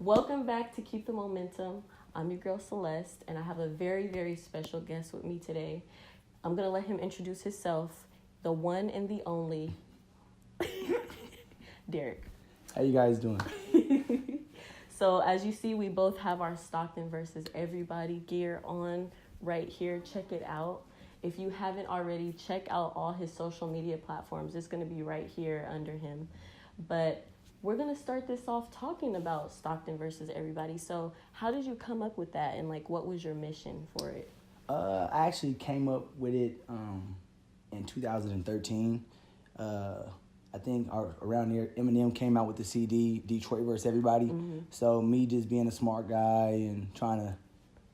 Welcome back to Keep the Momentum. I'm your girl Celeste, and I have a very, very special guest with me today. I'm going to let him introduce himself, the one and the only, Derek. How you guys doing? So as you see, we both have our Stockton versus everybody gear on right here. Check it out. If you haven't already, check out all his social media platforms. It's going to be right here under him. But we're going to start this off talking about Stockton versus everybody. So how did you come up with that, and like what was your mission for it? I actually came up with it in 2013. I think around there, Eminem came out with the CD, Detroit versus Everybody. Mm-hmm. So me just being a smart guy and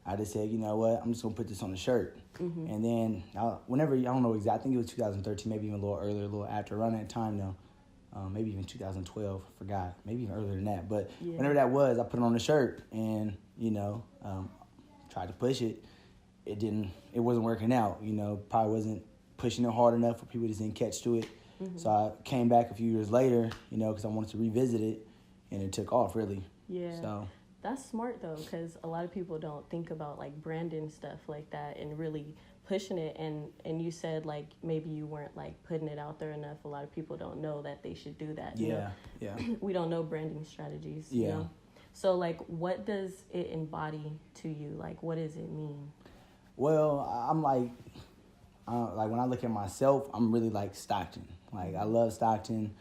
I just said, you know what, I'm just going to put this on the shirt. Mm-hmm. And then whenever, I don't know exactly, I think it was 2013, maybe even a little earlier, a little after, around that time though. Maybe even 2012, I forgot, maybe even earlier than that. But whenever that was, I put it on the shirt and, tried to push it. It wasn't working out, probably wasn't pushing it hard enough for people to didn't catch to it. Mm-hmm. So I came back a few years later, because I wanted to revisit it, and it took off, really. Yeah. So that's smart, though, because a lot of people don't think about, like, branding stuff like that and really pushing it. And you said, like, maybe you weren't, like, putting it out there enough. A lot of people don't know that they should do that. Yeah. We don't know branding strategies, Yeah. So, like, what does it embody to you? Like, what does it mean? Well, I'm like when I look at myself, I'm really like Stockton. Like, I love Stockton.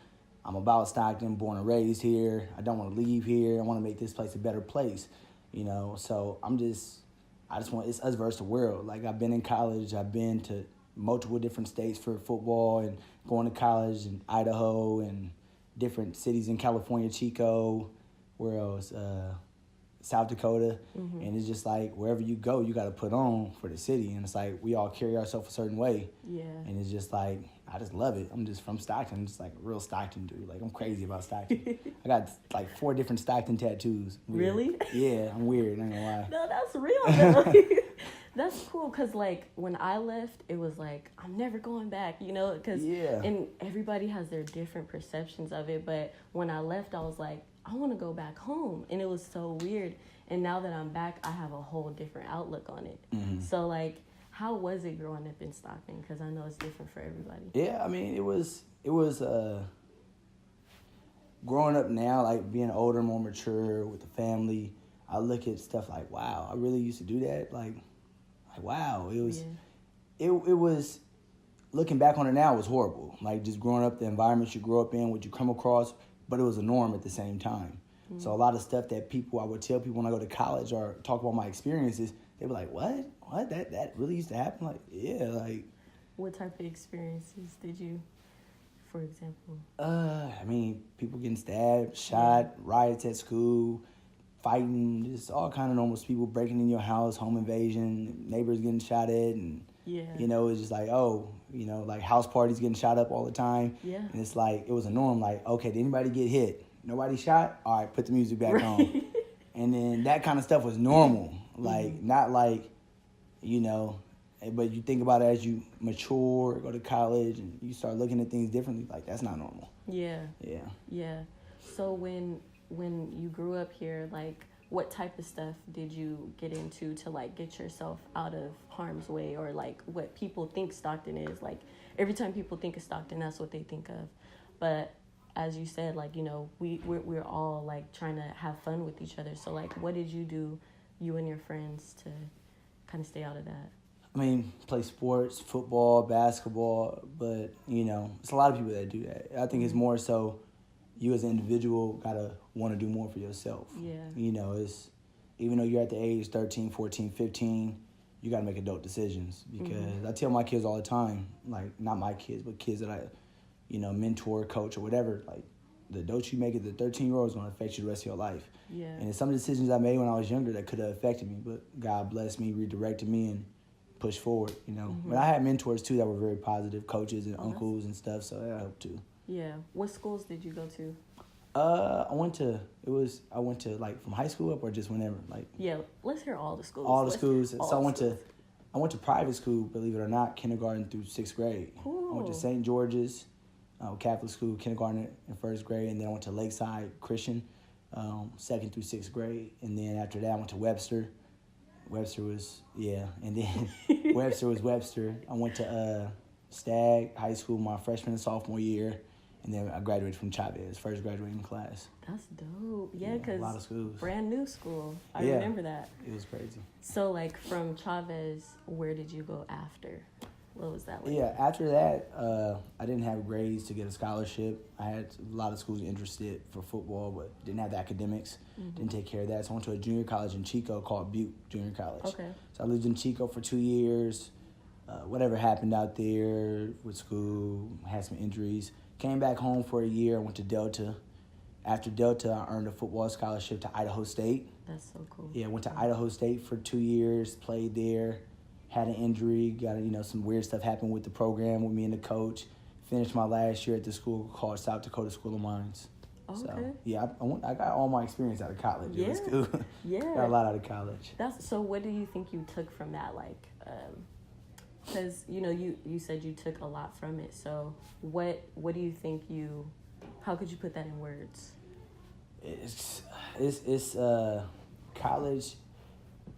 I'm about Stockton, born and raised here. I don't want to leave here. I want to make this place a better place, So I just want, it's us versus the world. Like, I've been in college. I've been to multiple different states for football and going to college in Idaho and different cities in California, Chico, where else? South Dakota. Mm-hmm. And it's just like, wherever you go, you got to put on for the city. And it's like, we all carry ourselves a certain way. Yeah. And it's just like, I just love it. I'm just from Stockton. I'm just like a real Stockton dude. Like, I'm crazy about Stockton. I got like 4 different Stockton tattoos. Weird. Really? Yeah, I'm weird. I ain't gonna lie. No, that's real though. That's cool, because like when I left, it was like, I'm never going back, because and everybody has their different perceptions of it. But when I left, I was like, I want to go back home. And it was so weird. And now that I'm back, I have a whole different outlook on it. Mm-hmm. So like, how was it growing up in Stockton? Because I know it's different for everybody. Yeah, I mean, it was growing up now, like being older, more mature with the family. I look at stuff like, wow, I really used to do that. Like wow, it was, it was, looking back on it now, it was horrible. Like, just growing up, the environment you grew up in, what you come across, but it was a norm at the same time. Mm-hmm. So a lot of stuff that I would tell people when I go to college or talk about my experiences, they were like, what? That really used to happen? Like, yeah, like. What type of experiences did you, for example? I mean, people getting stabbed, shot, riots at school, fighting, just all kind of normal people breaking in your house, home invasion, neighbors getting shot at, and it's just like, like house parties getting shot up all the time. Yeah. And it's like, it was a norm, like, okay, did anybody get hit? Nobody shot? All right, put the music back on. And then that kind of stuff was normal. Like, not like, but you think about it as you mature, go to college, and you start looking at things differently, like, that's not normal. Yeah. So when you grew up here, like, what type of stuff did you get into to, like, get yourself out of harm's way, or, like, what people think Stockton is? Like, every time people think of Stockton, that's what they think of. But as you said, like, we're all, like, trying to have fun with each other. So, like, what did you do, you and your friends, to kind of stay out of that? I mean, play sports, football, basketball, but, it's a lot of people that do that. I think it's more so you as an individual gotta want to do more for yourself. Yeah. It's, even though you're at the age 13, 14, 15, you gotta make adult decisions. Because I tell my kids all the time, like, not my kids, but kids that I, mentor, coach, or whatever, like, the adult you make it, the 13-year-old is gonna affect you the rest of your life. Yeah. And it's some of the decisions I made when I was younger that could have affected me, but God blessed me, redirected me, and pushed forward, But I had mentors too that were very positive, coaches and uncles and stuff, so that helped too. Yeah. What schools did you go to? I went to like from high school up, or just whenever, like. Yeah, let's hear all the schools. All the schools. So I went to private school, believe it or not, kindergarten through 6th grade. Cool. I went to St. George's, Catholic school, kindergarten and 1st grade, and then I went to Lakeside Christian second through sixth grade. And then after that, I went to Webster. Webster was, and then Webster was Webster. I went to Stagg High School my freshman and sophomore year. And then I graduated from Chavez, first graduating class. That's dope. Yeah, because a lot of schools. Brand new school. I remember that. It was crazy. So, like, from Chavez, where did you go after? What was that like? Yeah, after that, I didn't have grades to get a scholarship. I had a lot of schools interested for football, but didn't have the academics. Didn't take care of that. So I went to a junior college in Chico called Butte Junior College. Okay. So I lived in Chico for 2 years. Whatever happened out there with school, had some injuries. Came back home for a year, went to Delta. After Delta, I earned a football scholarship to Idaho State. That's so cool. Yeah, went to Idaho State for 2 years, played there, had an injury, got some weird stuff happened with the program with me and the coach. Finished my last year at the school called South Dakota School of Mines. Okay. So, yeah, I got all my experience out of college. Yeah. It was cool. Yeah. Got a lot out of college. So what do you think you took from that? Like, because, you said you took a lot from it. So what do you think how could you put that in words? It's college.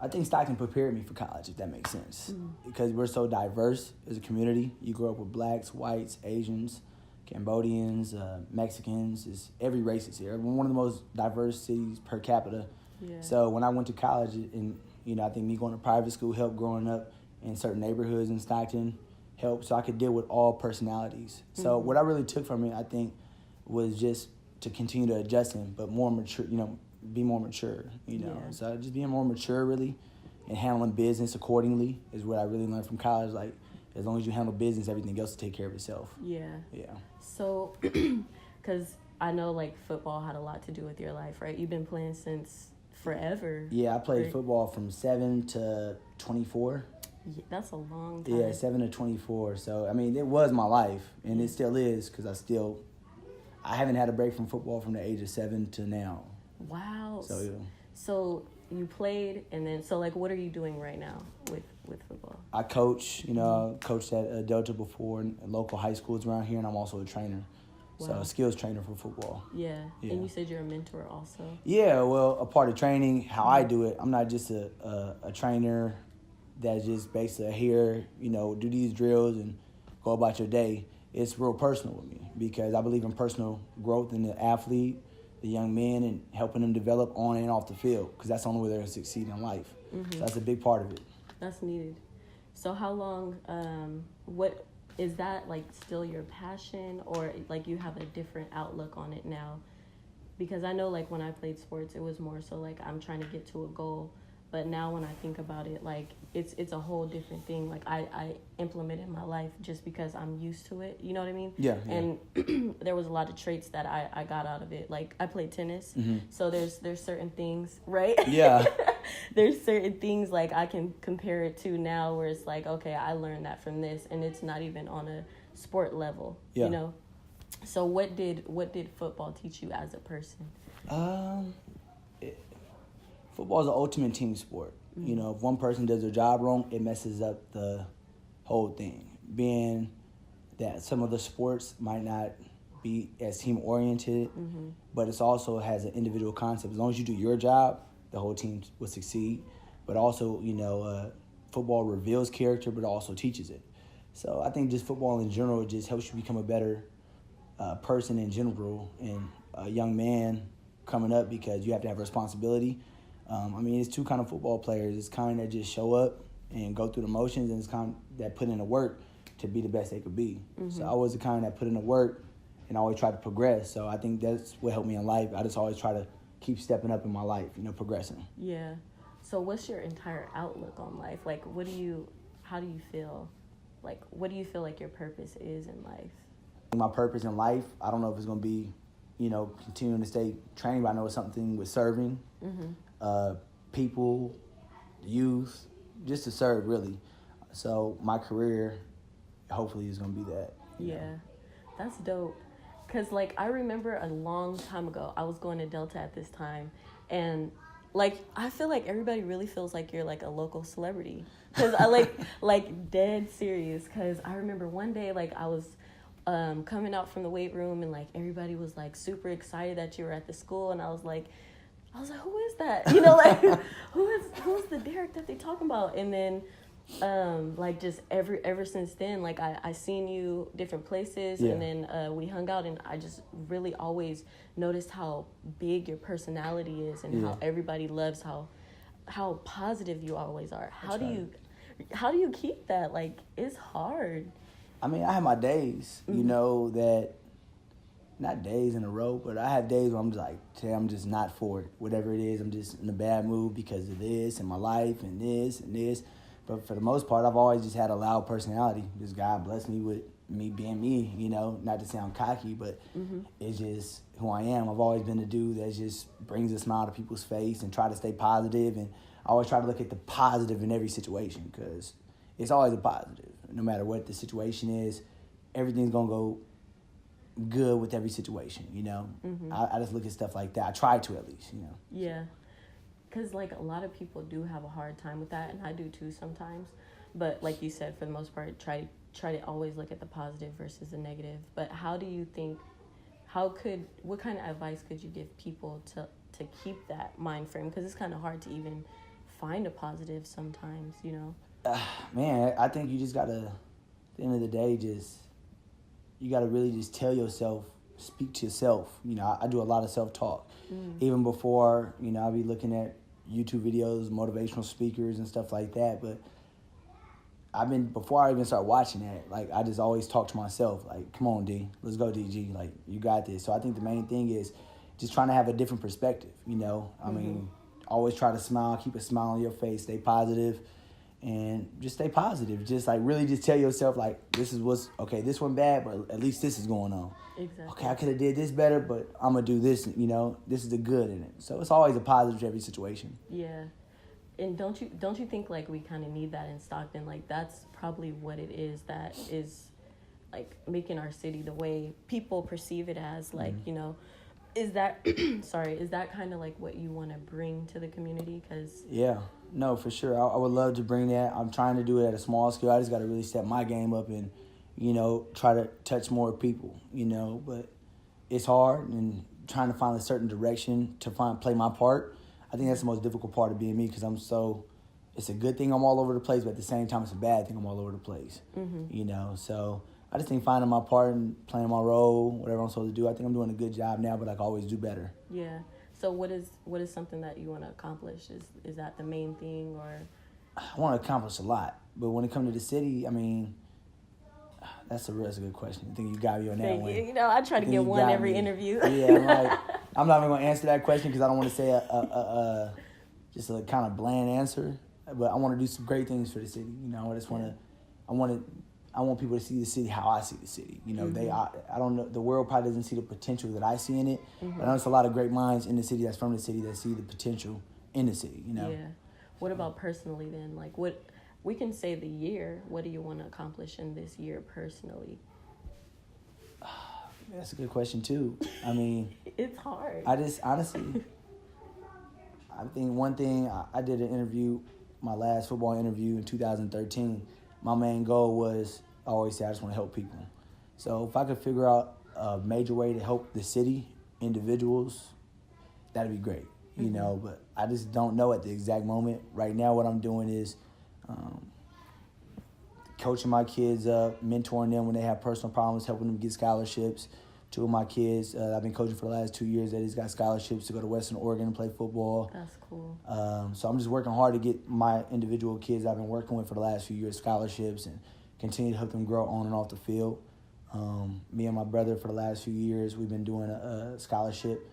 I think Stockton prepared me for college, if that makes sense. Because we're so diverse as a community. You grow up with blacks, whites, Asians, Cambodians, Mexicans. Every race is here. We're one of the most diverse cities per capita. Yeah. So when I went to college, and I think me going to private school helped growing up in certain neighborhoods in Stockton helped, so I could deal with all personalities. So what I really took from it, I think, was just to continue to adjust him, but more mature, be more mature, Yeah. So just being more mature, really, and handling business accordingly is what I really learned from college. Like, as long as you handle business, everything else will take care of itself. Yeah. Yeah. So, because I know, like, football had a lot to do with your life, right? You've been playing since forever. Yeah, I played football from 7 to 24. Yeah, that's a long time. Yeah, 7 to 24. So, I mean, it was my life, and it still is, because I haven't had a break from football from the age of 7 to now. Wow. So, yeah. So you played, and then, so, like, what are you doing right now with football? I coach, coached at Delta before in local high schools around here, and I'm also a trainer. Wow. So a skills trainer for football. Yeah. And you said you're a mentor also. Yeah, well, a part of training, how I do it, I'm not just a trainer that's just basically here, do these drills and go about your day. It's real personal with me because I believe in personal growth in the athlete, the young men, and helping them develop on and off the field, because that's the only way they're going to succeed in life. So that's a big part of it. That's needed. So how long, what is that, like, still your passion, or like you have a different outlook on it now? Because I know, like, when I played sports, it was more so like I'm trying to get to a goal. But now when I think about it, like, it's a whole different thing. Like, I implement it in my life just because I'm used to it. You know what I mean? Yeah. And there was a lot of traits that I got out of it. Like, I played tennis, so there's certain things, right? Yeah. There's certain things, like, I can compare it to now where it's like, okay, I learned that from this, and it's not even on a sport level, So what did football teach you as a person? Football is an ultimate team sport. If one person does their job wrong, it messes up the whole thing. Being that some of the sports might not be as team-oriented, but it also has an individual concept. As long as you do your job, the whole team will succeed. But also, football reveals character, but also teaches it. So I think just football in general just helps you become a better person in general, and a young man coming up, because you have to have responsibility. It's two kind of football players. It's kind that just show up and go through the motions, and it's kind that put in the work to be the best they could be. So I was the kind that put in the work and always tried to progress. So I think that's what helped me in life. I just always try to keep stepping up in my life, progressing. Yeah. So what's your entire outlook on life? Like, how do you feel? Like, what do you feel like your purpose is in life? My purpose in life, I don't know if it's going to be, continuing to stay training, but I know it's something with serving people, youth, just to serve, really. So my career, hopefully, is going to be that. Yeah, that's dope. Because, like, I remember a long time ago, I was going to Delta at this time, and, like, I feel like everybody really feels like you're, like, a local celebrity. Because I, like, dead serious. Because I remember one day, like, I was coming out from the weight room, and like everybody was like super excited that you were at the school, and I was like, who is that? You know, like who's the Derek that they talking about? And then like just ever since then, like I seen you different places, and then we hung out, and I just really always noticed how big your personality is, and how everybody loves how positive you always are. How do you keep that? Like, it's hard. I mean, I have my days, you know, that, not days in a row, but I have days where I'm just like, today I'm just not for it. Whatever it is, I'm just in a bad mood because of this and my life and this and this. But for the most part, I've always just had a loud personality. Just God blessed me with me being me, you know, not to sound cocky, but it's just who I am. I've always been the dude that just brings a smile to people's face and try to stay positive. And I always try to look at the positive in every situation, because it's always a positive. No matter what the situation is, everything's going to go good with every situation, you know. I just look at stuff like that. I try to, at least, you know. Yeah. Because, like, a lot of people do have a hard time with that, and I do too sometimes. But like you said, for the most part, try to always look at the positive versus the negative. But how do you think, what kind of advice could you give people to keep that mind frame? Because it's kind of hard to even find a positive sometimes, you know. Man, I think you just gotta, at the end of the day, you gotta really just tell yourself, speak to yourself. You know, I do a lot of self-talk. Even before, you know, I'll be looking at YouTube videos, motivational speakers and stuff like that. But before I even start watching that, like, I just always talk to myself, like, come on, D, let's go, DG, like, you got this. So I think the main thing is just trying to have a different perspective, you know. I mean, always try to smile, keep a smile on your face, stay positive. And just stay positive. Just like really just tell yourself, like, this went bad, but at least this is going on. Exactly. Okay, I could have did this better, but I'm going to do this, you know. This is the good in it. So it's always a positive to every situation. Yeah. And don't you think, like, we kind of need that in Stockton? Like, that's probably what it is that is, like, making our city the way people perceive it as, like, you know. Is that, is that kind of like what you want to bring to the community? Cause yeah, no, for sure. I would love to bring that. I'm trying to do it at a small scale. I just got to really step my game up and, you know, try to touch more people, you know. But it's hard, and trying to find a certain direction to play my part. I think that's the most difficult part of being me, because it's a good thing I'm all over the place, but at the same time it's a bad thing I'm all over the place, you know. So I just think finding my part and playing my role, whatever I'm supposed to do, I think I'm doing a good job now, but I can always do better. Yeah. So what is something that you want to accomplish? Is that the main thing, or? I want to accomplish a lot, but when it comes to the city, I mean, that's a good question. I think you got me on that one. You know, I try to get one every interview. Yeah, I'm not even going to answer that question because I don't want to say just a kind of bland answer, but I want to do some great things for the city. You know, I want people to see the city how I see the city. You know, I don't know, the world probably doesn't see the potential that I see in it, but I know there's a lot of great minds in the city that's from the city that see the potential in the city, you know. Yeah. What about personally then? Like, what, we can say the year, what do you want to accomplish in this year personally? That's a good question too. I mean, it's hard. I just, honestly, I think one thing, I did an interview, my last football interview in 2013. My main goal was, I always say, I just want to help people. So if I could figure out a major way to help the city, individuals, that'd be great, you know, but I just don't know at the exact moment. Right now what I'm doing is coaching my kids up, mentoring them when they have personal problems, helping them get scholarships. Two of my kids, I've been coaching for the last 2 years, that he's got scholarships to go to Western Oregon and play football. That's cool. So I'm just working hard to get my individual kids I've been working with for the last few years scholarships and continue to help them grow on and off the field. Me and my brother for the last few years, we've been doing a scholarship,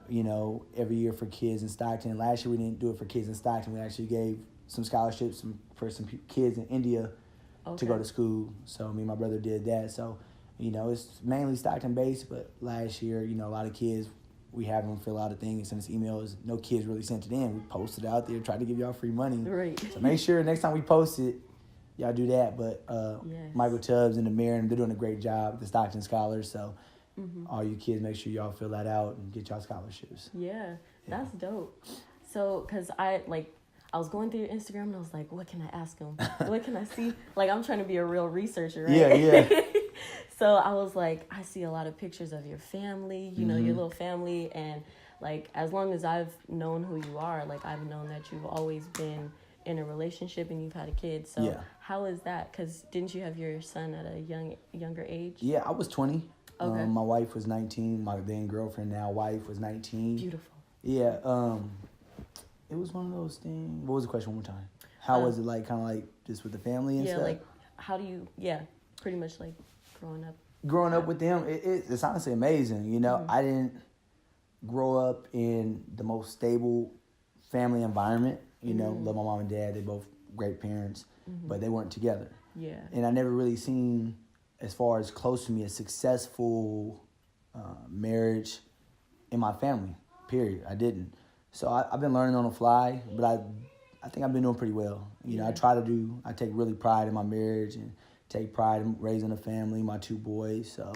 you know, every year for kids in Stockton. Last year we didn't do it for kids in Stockton. We actually gave some scholarships for some kids in India to go to school. So me and my brother did that. So, you know, it's mainly Stockton based, but last year, you know, a lot of kids, we have them fill out a thing and send us emails. No kids really sent it in. We posted it out there, tried to give y'all free money. Right. So make sure next time we post it, y'all do that. But yes. Michael Tubbs and the mayor, and they're doing a great job, the Stockton Scholars. So all you kids, make sure y'all fill that out and get y'all scholarships. Yeah, that's dope. So, because I was going through your Instagram and I was like, what can I ask him? What can I see? Like, I'm trying to be a real researcher, right? Yeah. So I was like, I see a lot of pictures of your family, you know, your little family. And like, as long as I've known who you are, like, I've known that you've always been in a relationship and you've had a kid. So how is that? Because didn't you have your son at a younger age? Yeah, I was 20. Okay. My wife was 19. My then girlfriend, now wife, was 19. Beautiful. Yeah. It was one of those things. What was the question one more time? How was it like, kind of like just with the family and stuff? Yeah, like, how do you, pretty much like growing up. Growing up with them, it's honestly amazing. You know, I didn't grow up in the most stable family environment. You know, love my mom and dad. They both great parents, but they weren't together. Yeah. And I never really seen, as far as close to me, a successful marriage in my family, period. I didn't. So I've been learning on the fly, but I think I've been doing pretty well. You know, I take really pride in my marriage and take pride in raising a family, my 2 boys. So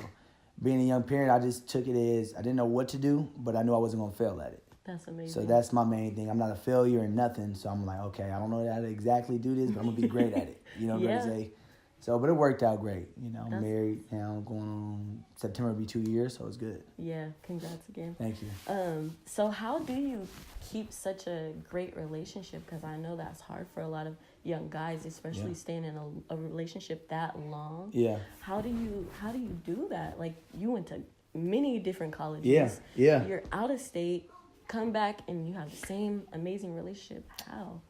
being a young parent, I just took it as, I didn't know what to do, but I knew I wasn't going to fail at it. That's amazing. So that's my main thing. I'm not a failure in nothing. So I'm like, okay, I don't know how to exactly do this, but I'm going to be great at it. You know what I'm going to say? So, but it worked out great. You know, I'm married now, going on September will be 2 years, so it's good. Yeah, congrats again. Thank you. So how do you keep such a great relationship? Because I know that's hard for a lot of young guys, especially staying in a relationship that long. Yeah. How do you do that? Like, you went to many different colleges. Yeah. You're out of state, come back, and you have the same amazing relationship. How?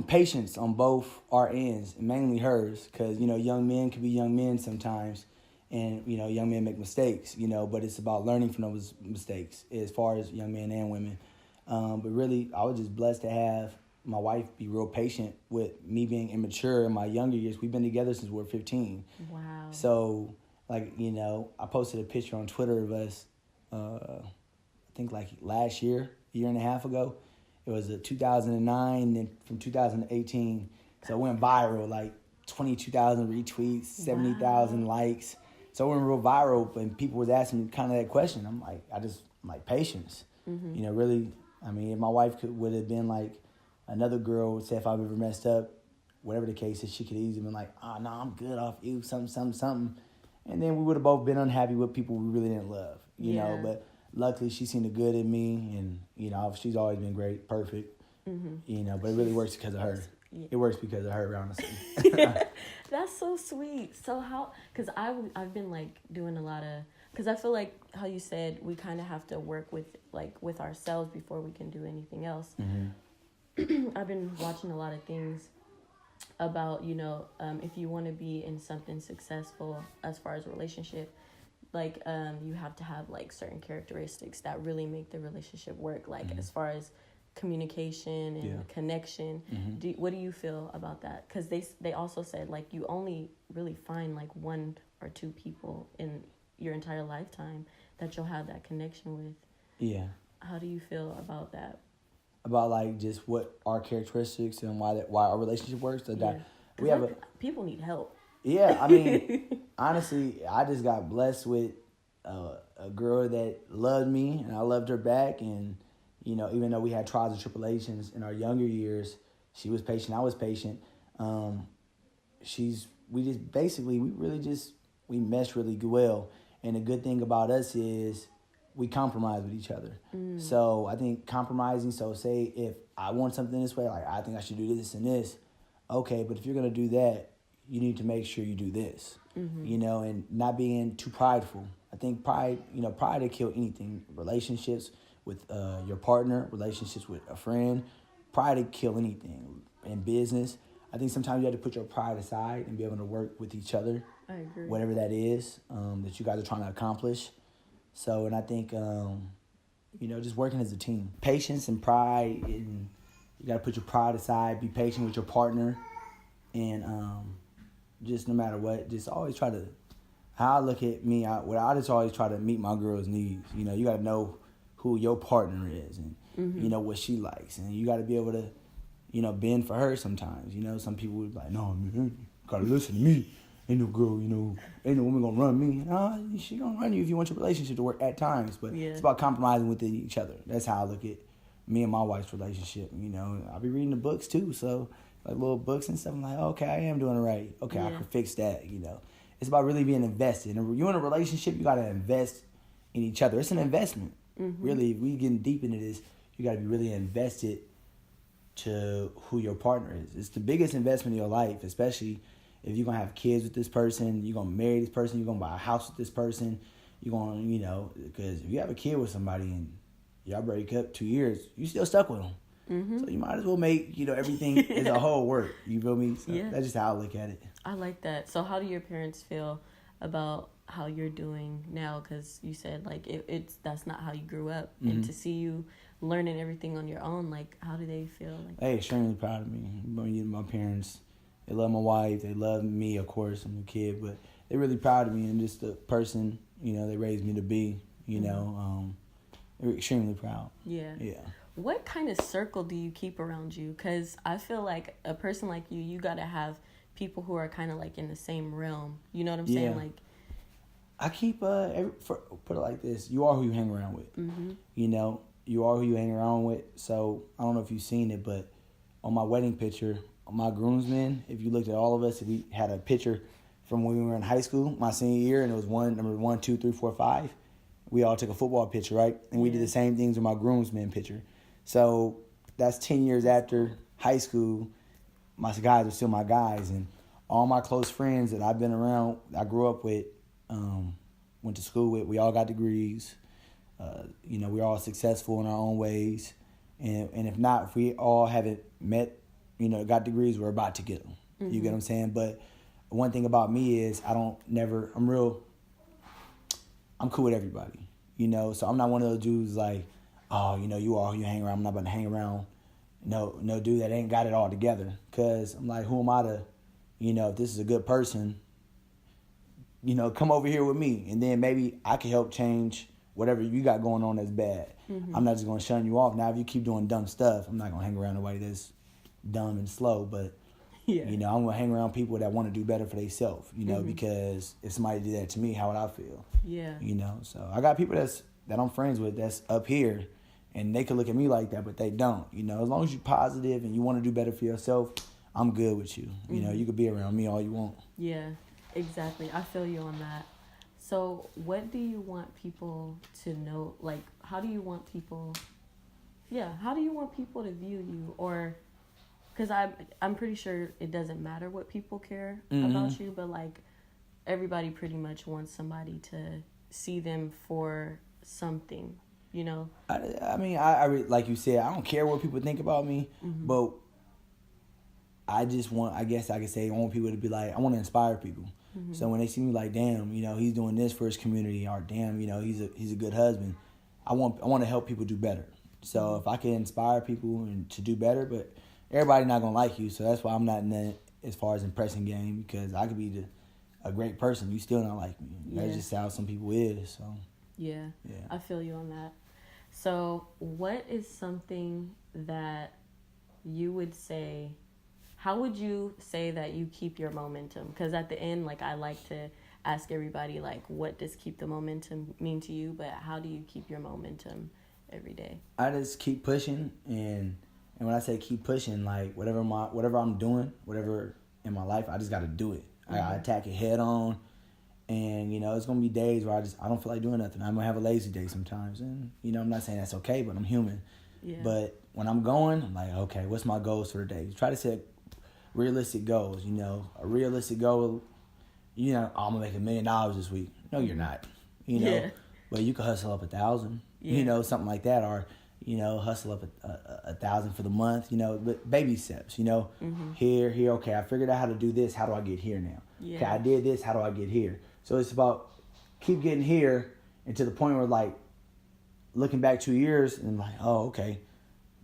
Patience on both our ends, mainly hers, because, you know, young men can be young men sometimes, and, you know, young men make mistakes, you know, but it's about learning from those mistakes as far as young men and women. But really, I was just blessed to have my wife be real patient with me being immature in my younger years. We've been together since we were 15. Wow. So, like, you know, I posted a picture on Twitter of us, I think like last year, a year and a half ago. It was 2009, then from 2018, so it went viral, like 22,000 retweets, 70,000 likes. So it went real viral, and people was asking me kind of that question. I'm like, patience. You know, really, I mean, if my wife would have been like another girl, say if I've ever messed up, whatever the case is, she could easily been like, oh, no, I'm good off you, something. And then we would have both been unhappy with people we really didn't love, you know, but luckily, she's seen the good in me, and, you know, she's always been great, perfect, you know, but it really works because of her. Yeah. It works because of her, honestly. That's so sweet. So how, because I've been, like, doing a lot of, because I feel like how you said we kind of have to work with ourselves before we can do anything else. I've been watching a lot of things about, you know, if you want to be in something successful as far as a relationship, like, you have to have, like, certain characteristics that really make the relationship work, like, as far as communication and connection. What do you feel about that? Because they also said, like, you only really find, like, 1 or 2 people in your entire lifetime that you'll have that connection with. Yeah. How do you feel about that? About, like, just what our characteristics and why our relationship works? People need help. Yeah, I mean, honestly, I just got blessed with a girl that loved me, and I loved her back. And, you know, even though we had trials and tribulations in our younger years, she was patient, I was patient. We meshed really well. And the good thing about us is we compromise with each other. So I think compromising, so say if I want something this way, like I think I should do this and this, okay, but if you're going to do that, you need to make sure you do this, you know, and not being too prideful. I think pride will kill anything. Relationships with your partner, relationships with a friend, pride will kill anything. In business, I think sometimes you have to put your pride aside and be able to work with each other. I agree. Whatever that is that you guys are trying to accomplish. So, and I think, you know, just working as a team. Patience and pride, and you got to put your pride aside, be patient with your partner, and just no matter what, just always try to, how I look at me, I just always try to meet my girl's needs. You know, you got to know who your partner is and, you know, what she likes. And you got to be able to, you know, bend for her sometimes. You know, some people would be like, no, man, you got to listen to me. Ain't no girl, you know, ain't no woman going to run me. Nah, she going to run you if you want your relationship to work at times. But it's about compromising with each other. That's how I look at me and my wife's relationship. You know, I'll be reading the books too. So, like little books and stuff. I'm like, okay, I am doing it right. Okay, I can fix that, you know. it's about really being invested. And you're in a relationship, you got to invest in each other. It's an investment. Really, if we getting deep into this, you got to be really invested to who your partner is. It's the biggest investment in your life, especially if you're going to have kids with this person, you're going to marry this person, you're going to buy a house with this person, you're going to, you know, because if you have a kid with somebody and y'all break up 2 years, you still stuck with them. So you might as well make, you know, everything as a whole work. You feel me? So that's just how I look at it. I like that. So how do your parents feel about how you're doing now? Because you said, like, that's not how you grew up. And to see you learning everything on your own, like, how do they feel? Like, they extremely proud of me. My parents, they love my wife. They love me, of course. I'm a kid. But they're really proud of me and just the person, you know, they raised me to be, you know. They're extremely proud. Yeah. What kind of circle do you keep around you? Because I feel like a person like you got to have people who are kind of like in the same realm. You know what I'm saying? Like, I keep, put it like this. You are who you hang around with. You know, you are who you hang around with. So I don't know if you've seen it, but on my wedding picture, on my groomsmen, if you looked at all of us, if we had a picture from when we were in high school, my senior year, and it was number 1, 2, 3, 4, 5. We all took a football picture, right? And we did the same things with my groomsmen picture. So that's 10 years after high school. My guys are still my guys. And all my close friends that I've been around, I grew up with, went to school with, we all got degrees. You know, we're all successful in our own ways. And if not, if we all haven't met, you know, got degrees, we're about to get them. You get what I'm saying? But one thing about me is I'm cool with everybody, you know? So I'm not one of those dudes like, oh, you know, you hang around. I'm not about to hang around. No dude that ain't got it all together. Because I'm like, who am I to, you know, if this is a good person, you know, come over here with me. And then maybe I can help change whatever you got going on that's bad. I'm not just going to shun you off. Now, if you keep doing dumb stuff, I'm not going to hang around nobody that's dumb and slow. But, you know, I'm going to hang around people that want to do better for themselves, you know, because if somebody did that to me, how would I feel? You know, so I got people that I'm friends with that's up here. And they could look at me like that, but they don't. You know, as long as you're positive and you want to do better for yourself, I'm good with you. You know, you could be around me all you want. Yeah, exactly. I feel you on that. So what do you want people to know? Like, how do you want people to view you? Or, because I'm pretty sure it doesn't matter what people care about you, but, like, everybody pretty much wants somebody to see them for something. You know, I mean, I like you said, I don't care what people think about me, but I just want, I guess I could say, I want people to be like, I want to inspire people. So when they see me like, damn, you know, he's doing this for his community, or damn, you know, he's a good husband. I want to help people do better. So if I can inspire people and to do better, but everybody not gonna like you, so that's why I'm not in that as far as impressing game, because I could be a great person, you still not like me. That's just how some people is. So yeah, I feel you on that. So what is something that you would say, how would you say that you keep your momentum? Because at the end, like, I like to ask everybody, like, what does keep the momentum mean to you? But how do you keep your momentum every day? I just keep pushing, and when I say keep pushing, like, whatever I'm doing, whatever in my life, I just got to do it. I attack it head on. And, you know, it's going to be days where I don't feel like doing nothing. I'm going to have a lazy day sometimes. And, you know, I'm not saying that's okay, but I'm human. But when I'm going, I'm like, okay, what's my goals for the day? Try to set realistic goals, you know. A realistic goal, you know, I'm going to make $1 million this week. No, you're not, you know. But you could hustle up 1,000, you know, something like that. Or, you know, hustle up 1,000 for the month, you know. But baby steps, you know. Here, okay, I figured out how to do this. How do I get here now? Okay, I did this. How do I get here? So it's about keep getting here, and to the point where, like, looking back 2 years and like, oh, okay,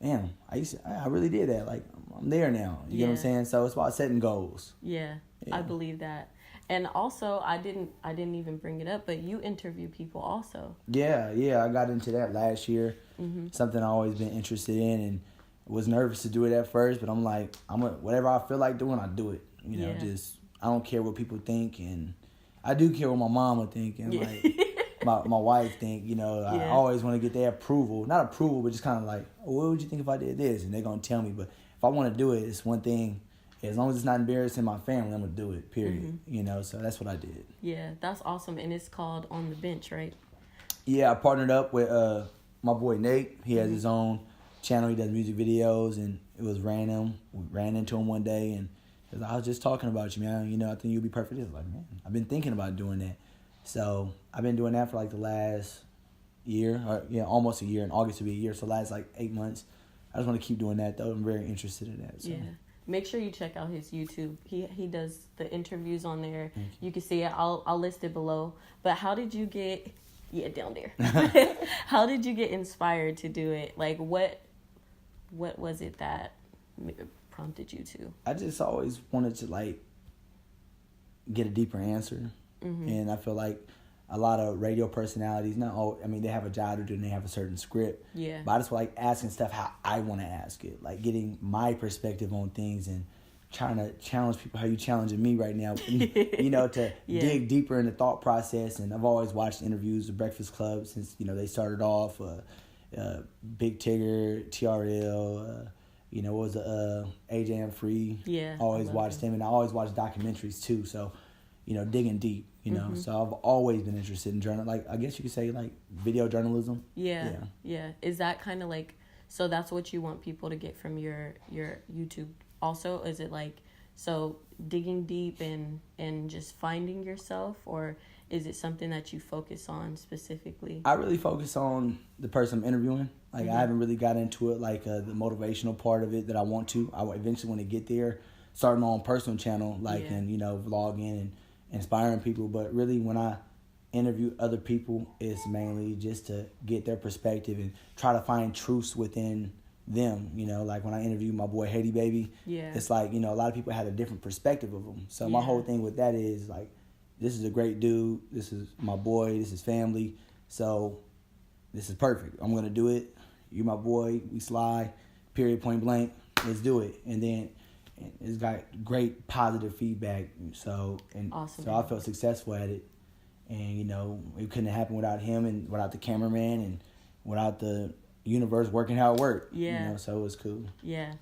damn, I really did that. Like, I'm there now. You know what I'm saying? So it's about setting goals. Yeah, I believe that. And also, I didn't even bring it up, but you interview people also. Yeah, I got into that last year. Something I've always been interested in, and was nervous to do it at first, but I'm like, whatever I feel like doing, I do it. You know, just I don't care what people think, and I do care what my mama think, and like my wife think. You know, I always want to get their approval. Not approval, but just kind of like, oh, what would you think if I did this? And they're gonna tell me. But if I want to do it, it's one thing. as long as it's not embarrassing my family, I'm gonna do it. Period. You know, so that's what I did. Yeah, that's awesome, and it's called On the Bench, right? Yeah, I partnered up with my boy Nate. He has his own channel. He does music videos, and it was random. We ran into him one day, and he was like, I was just talking about you, man. You know, I think you'd be perfect. I was like, man, I've been thinking about doing that. So I've been doing that for like the last year, or almost a year. In August will be a year, so last like 8 months. I just want to keep doing that though. I'm very interested in that. So. Yeah. Make sure you check out his YouTube. He does the interviews on there. You can see it. I'll list it below. But how did you get down there? How did you get inspired to do it? Like what was it that prompted you to? I just always wanted to like get a deeper answer. And I feel like a lot of radio personalities, they have a job to do and they have a certain script. Yeah. But I just like asking stuff how I want to ask it. Like getting my perspective on things and trying to challenge people how you challenging me right now. To dig deeper in the thought process. And I've always watched interviews with Breakfast Club since, they started off. Big Tigger, TRL, what was AJ Free. Yeah. Always watched him. And I always watched documentaries too. So, digging deep. So I've always been interested in journal. Like, I guess you could say like video journalism. Yeah. Is that kind of like, so that's what you want people to get from your YouTube also? Is it like, so digging deep and just finding yourself, or is it something that you focus on specifically? I really focus on the person I'm interviewing. Like, I haven't really got into it, like the motivational part of it that I want to. I eventually want to get there, start my own personal channel, and, vlogging and inspiring people. But really, when I interview other people, it's mainly just to get their perspective and try to find truths within them. Like when I interviewed my boy Haiti Baby, it's like, a lot of people had a different perspective of him. So my whole thing with that is like, this is a great dude. This is my boy. This is family. So this is perfect. I'm going to do it. You my boy. We slide. Period, point blank. Let's do it. And then it's got great positive feedback. So awesome. So I felt successful at it. And, it couldn't happen without him and without the cameraman and without the universe working how it worked. Yeah. So it was cool. Yeah.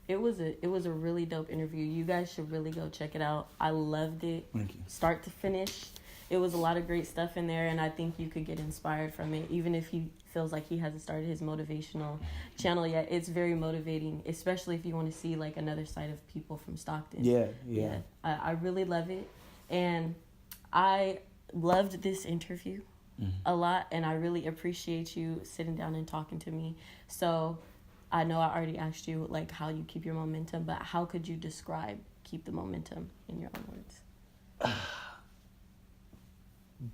It was a really dope interview. You guys should really go check it out. I loved it. Thank you. Start to finish. It was a lot of great stuff in there, and I think you could get inspired from it. Even if he feels like he hasn't started his motivational channel yet, it's very motivating, especially if you want to see like another side of people from Stockton. Yeah. I really love it, and I loved this interview a lot, and I really appreciate you sitting down and talking to me. So I know I already asked you like how you keep your momentum, but how could you describe keep the momentum in your own words?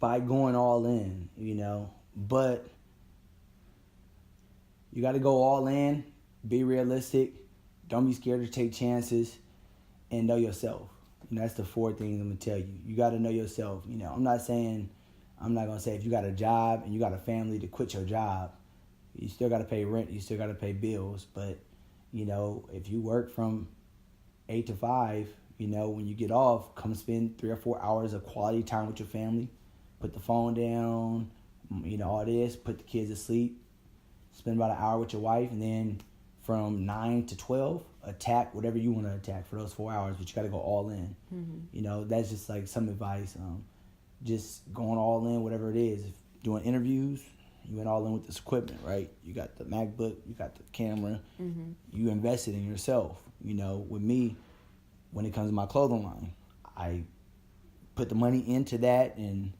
By going all in, but you got to go all in, be realistic, don't be scared to take chances, and know yourself. That's the 4 things I'm going to tell you. You got to know yourself. I'm not going to say if you got a job and you got a family to quit your job. You still got to pay rent, you still got to pay bills, but, if you work from 8 to 5, when you get off, come spend 3 or 4 hours of quality time with your family. Put the phone down, all this, put the kids to sleep, spend about an hour with your wife, and then from 9 to 12, attack whatever you want to attack for those 4 hours, but you got to go all in. That's just like some advice. Just going all in, whatever it is. If doing interviews, you went all in with this equipment, right? You got the MacBook, you got the camera, you invested in yourself. With me, when it comes to my clothing line, I put the money into that and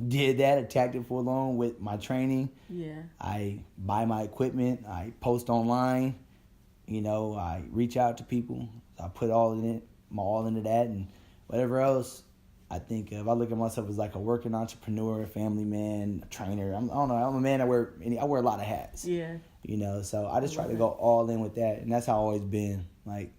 did that, attacked it for long with my training. Yeah. I buy my equipment, I post online, I reach out to people. I put all into that, and whatever else I think of. I look at myself as like a working entrepreneur, a family man, a trainer. I don't know, I'm a man I wear a lot of hats. Yeah. So I just try to go all in with that, and that's how I've always been, like,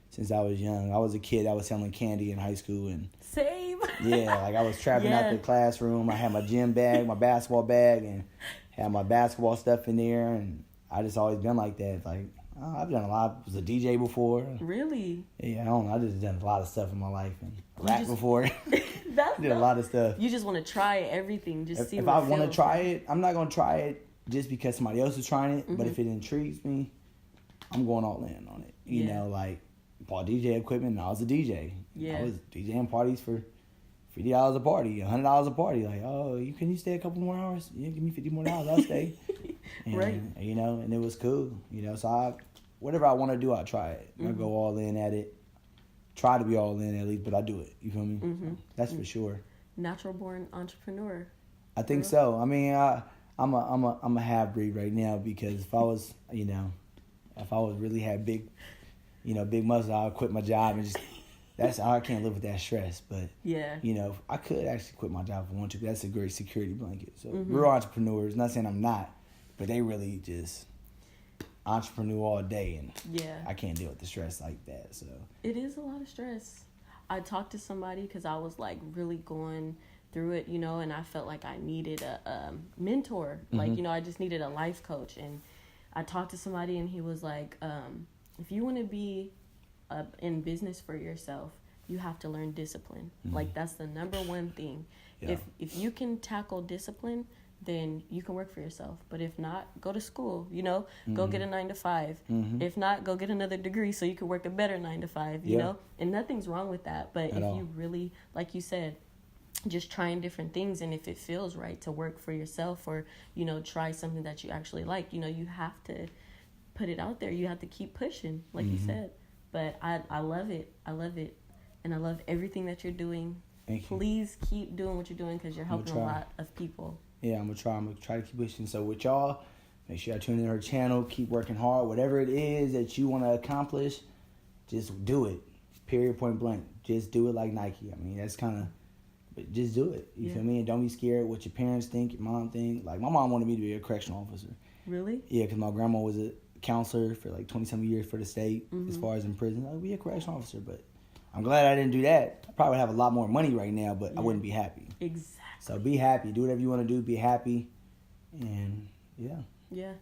since I was young. I was a kid, I was selling candy in high school, and same. Yeah, like I was trapping out the classroom. I had my gym bag, my basketball bag, and had my basketball stuff in there, and I just always been like that. Like, I've done a lot. I was a DJ before. Really? Yeah, I don't know. I just done a lot of stuff in my life, and rap before. Did a lot of stuff. You just want to try everything, see. If I want to try it, I'm not gonna try it just because somebody else is trying it. But if it intrigues me, I'm going all in on it. You know, like, bought DJ equipment, and I was a DJ. Yeah. I was DJing parties for $50 a party, $100 a party. Like, oh, can you stay a couple more hours? Yeah, give me $50 more, I'll stay. And, right. You know, and it was cool. You know, so whatever I want to do, I try it. I go all in at it. Try to be all in at least, but I do it. You feel me? That's for sure. Natural born entrepreneur. I think so. I mean, I'm a half breed right now, because if I was, you know, if I was really had big muscle, I'd quit my job and just. I can't live with that stress, but you know, I could actually quit my job if I want to. That's a great security blanket. So real entrepreneurs, not saying I'm not, but they really just entrepreneur all day, and I can't deal with the stress like that. So it is a lot of stress. I talked to somebody because I was like really going through it, you know, and I felt like I needed a mentor, like, you know, I just needed a life coach. And I talked to somebody, and he was like, if you want to be in business for yourself, you have to learn discipline. Like, that's the number one thing. If you can tackle discipline, then you can work for yourself. But if not, go to school, you know, go get a 9-to-5. If not, go get another degree so you can work a better 9-to-5, you know, and nothing's wrong with that. But if you really, like you said, just trying different things, and if it feels right to work for yourself, or, you know, try something that you actually like, you know, you have to put it out there. You have to keep pushing, like you said. But I love it. I love it. And I love everything that you're doing. Thank you. Please keep doing what you're doing, because you're helping a lot of people. Yeah, I'm gonna try to keep pushing. So with y'all, make sure y'all tune in to her channel. Keep working hard. Whatever it is that you want to accomplish, just do it. Period, point blank. Just do it like Nike. I mean, that's kind of, but just do it. You feel me? And don't be scared what your parents think, your mom think. Like, my mom wanted me to be a correctional officer. Really? Yeah, because my grandma was a counselor for like 20-some years for the state, as far as in prison. I'd be a correctional officer, but I'm glad I didn't do that. I probably would have a lot more money right now, but I wouldn't be happy. Exactly. So be happy. Do whatever you want to do. Be happy. And yeah,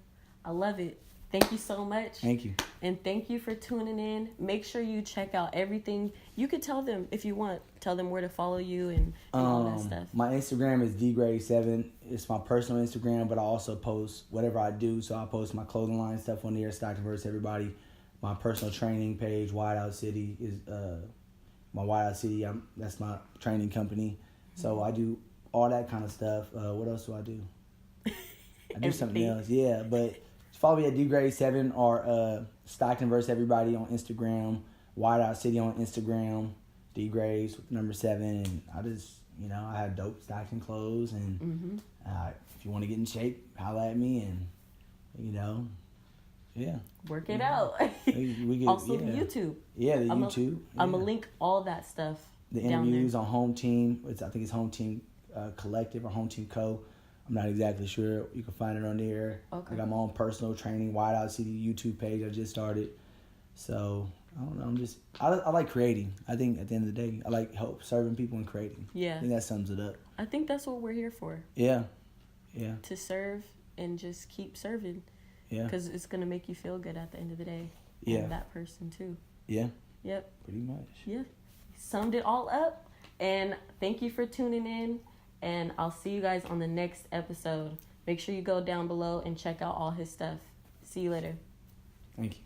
I love it. Thank you so much. Thank you. And thank you for tuning in. Make sure you check out everything. You could tell them, if you want, tell them where to follow you and all that stuff. My Instagram is dgrade7. It's my personal Instagram, but I also post whatever I do. So I post my clothing line stuff on there, Stockton vs. Everybody. My personal training page, Wide Out City, is my Wide Out City. That's my training company. So I do all that kind of stuff. What else do I do? I do something else. Yeah, but follow me at dgrade7 or Stockton vs. Everybody on Instagram, Wide Out City on Instagram, dgrades with number 7. And I just, you know, I have dope Stockton clothes. And if you want to get in shape, holla at me. And, you know, work it out. We get, also the YouTube. Yeah, the YouTube. I'm going to link all that stuff. The interviews on Home Team. I think it's Home Team Collective or Home Team Co. I'm not exactly sure. You can find it on there. Okay. I got my own personal training, Wide Out City YouTube page I just started. So, I don't know. I like creating. I think at the end of the day, I like serving people and creating. Yeah. I think that sums it up. I think that's what we're here for. Yeah. Yeah. To serve and just keep serving. Yeah. Because it's going to make you feel good at the end of the day. Yeah. And that person too. Yeah. Yep. Pretty much. Yeah. Summed it all up. And thank you for tuning in. And I'll see you guys on the next episode. Make sure you go down below and check out all his stuff. See you later. Thank you.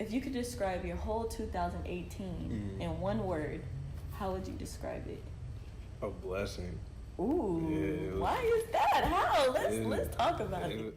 If you could describe your whole 2018 in one word, how would you describe it? A blessing. Ooh, yeah, why is that? How? Let's talk about it.